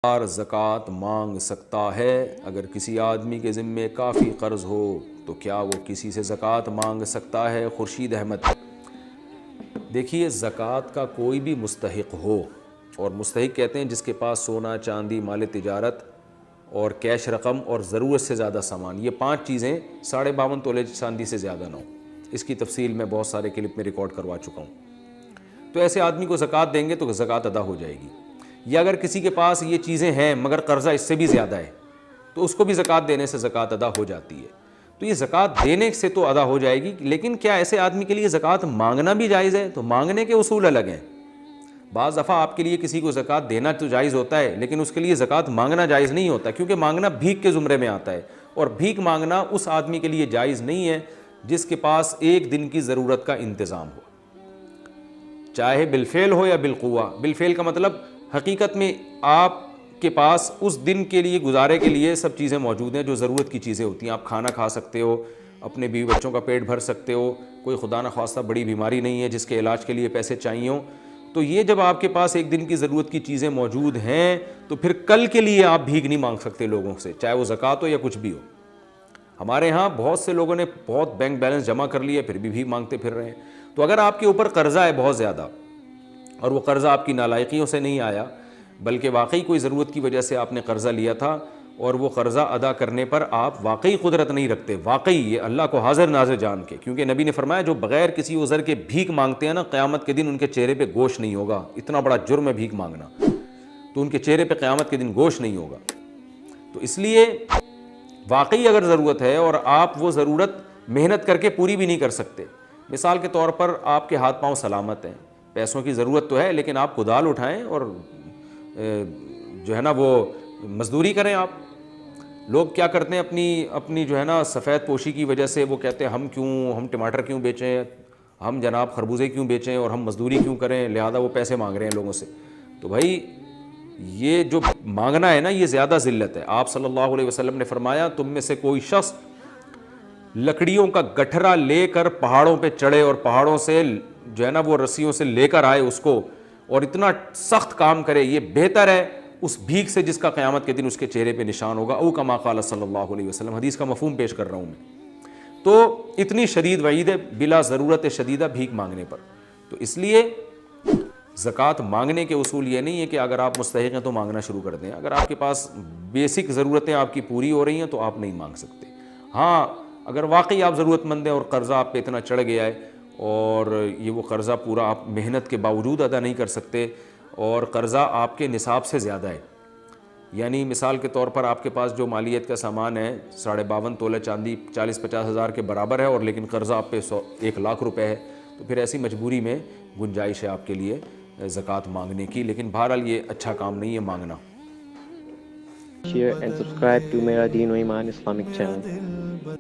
زکوٰۃ مانگ سکتا ہے؟ اگر کسی آدمی کے ذمے کافی قرض ہو تو کیا وہ کسی سے زکوٰۃ مانگ سکتا ہے؟ خورشید احمد۔ دیکھیے، زکوٰۃ کا کوئی بھی مستحق ہو، اور مستحق کہتے ہیں جس کے پاس سونا، چاندی، مال تجارت اور کیش رقم اور ضرورت سے زیادہ سامان، یہ 5 چیزیں 52.5 تولے چاندی سے زیادہ نہ ہو۔ اس کی تفصیل میں بہت سارے کلپ میں ریکارڈ کروا چکا ہوں۔ تو ایسے آدمی کو زکوٰۃ دیں گے تو زکوٰۃ ادا ہو جائے گی۔ یا اگر کسی کے پاس یہ چیزیں ہیں مگر قرضہ اس سے بھی زیادہ ہے تو اس کو بھی زکوٰۃ دینے سے زکوٰۃ ادا ہو جاتی ہے۔ تو یہ زکوٰۃ دینے سے تو ادا ہو جائے گی، لیکن کیا ایسے آدمی کے لیے زکوٰۃ مانگنا بھی جائز ہے؟ تو مانگنے کے اصول الگ ہیں۔ بعض دفعہ آپ کے لیے کسی کو زکوٰۃ دینا تو جائز ہوتا ہے، لیکن اس کے لیے زکوٰۃ مانگنا جائز نہیں ہوتا، کیونکہ مانگنا بھیک کے زمرے میں آتا ہے، اور بھیک مانگنا اس آدمی کے لیے جائز نہیں ہے جس کے پاس ایک دن کی ضرورت کا انتظام ہو، چاہے بالفعل ہو یا بالقوہ۔ بالفعل کا مطلب حقیقت میں آپ کے پاس اس دن کے لیے گزارے کے لیے سب چیزیں موجود ہیں جو ضرورت کی چیزیں ہوتی ہیں۔ آپ کھانا کھا سکتے ہو، اپنے بیوی بچوں کا پیٹ بھر سکتے ہو، کوئی خدا نخواستہ بڑی بیماری نہیں ہے جس کے علاج کے لیے پیسے چاہیے ہوں۔ تو یہ جب آپ کے پاس ایک دن کی ضرورت کی چیزیں موجود ہیں تو پھر کل کے لیے آپ بھیک نہیں مانگ سکتے لوگوں سے، چاہے وہ زکوٰۃ ہو یا کچھ بھی ہو۔ ہمارے ہاں بہت سے لوگوں نے بہت بینک بیلنس جمع کر لیا پھر بھی بھیک مانگتے پھر رہے ہیں۔ تو اگر آپ کے اوپر قرضہ ہے بہت زیادہ، اور وہ قرضہ آپ کی نالائقیوں سے نہیں آیا بلکہ واقعی کوئی ضرورت کی وجہ سے آپ نے قرضہ لیا تھا، اور وہ قرضہ ادا کرنے پر آپ واقعی قدرت نہیں رکھتے، واقعی یہ اللہ کو حاضر ناظر جان کے، کیونکہ نبی نے فرمایا جو بغیر کسی عذر کے بھیک مانگتے ہیں نا، قیامت کے دن ان کے چہرے پہ گوشت نہیں ہوگا۔ اتنا بڑا جرم ہے بھیک مانگنا، تو ان کے چہرے پہ قیامت کے دن گوشت نہیں ہوگا۔ تو اس لیے واقعی اگر ضرورت ہے اور آپ وہ ضرورت محنت کر کے پوری بھی نہیں کر سکتے، مثال کے طور پر آپ کے ہاتھ پاؤں سلامت ہیں، پیسوں کی ضرورت تو ہے لیکن آپ کدال اٹھائیں اور جو ہے نا وہ مزدوری کریں۔ آپ لوگ کیا کرتے ہیں اپنی جو ہے نا سفید پوشی کی وجہ سے وہ کہتے ہیں ہم ٹماٹر کیوں بیچیں، ہم جناب خربوزے کیوں بیچیں، اور ہم مزدوری کیوں کریں، لہذا وہ پیسے مانگ رہے ہیں لوگوں سے۔ تو بھائی یہ جو مانگنا ہے نا یہ زیادہ ذلت ہے۔ آپ صلی اللہ علیہ وسلم نے فرمایا تم میں سے کوئی شخص لکڑیوں کا گٹھرا لے کر پہاڑوں پہ چڑھے اور پہاڑوں سے جو ہے نا وہ رسیوں سے لے کر آئے اس کو، اور اتنا سخت کام کرے، یہ بہتر ہے اس بھیک سے جس کا قیامت کے دن اس کے چہرے پہ نشان ہوگا، او کما قال صلی اللہ علیہ وسلم۔ حدیث کا مفہوم پیش کر رہا ہوں میں۔ تو اتنی شدید وعید ہے بلا ضرورت شدیدہ بھیک مانگنے پر۔ تو اس لیے زکوٰۃ مانگنے کے اصول یہ نہیں ہے کہ اگر آپ مستحق ہیں تو مانگنا شروع کر دیں۔ اگر آپ کے پاس بیسک ضرورتیں آپ کی پوری ہو رہی ہیں تو آپ نہیں مانگ سکتے۔ ہاں اگر واقعی آپ ضرورت مند ہیں اور قرضہ آپ پہ اتنا چڑھ گیا ہے اور یہ وہ قرضہ پورا آپ محنت کے باوجود ادا نہیں کر سکتے، اور قرضہ آپ کے نصاب سے زیادہ ہے، یعنی مثال کے طور پر آپ کے پاس جو مالیت کا سامان ہے 52.5 تولہ چاندی 40-50 ہزار کے برابر ہے، اور لیکن قرضہ آپ پہ 1 لاکھ روپے ہے، تو پھر ایسی مجبوری میں گنجائش ہے آپ کے لیے زکوٰۃ مانگنے کی، لیکن بہرحال یہ اچھا کام نہیں ہے مانگنا۔ Share and subscribe to Mera Deen o Iman Islamic channel.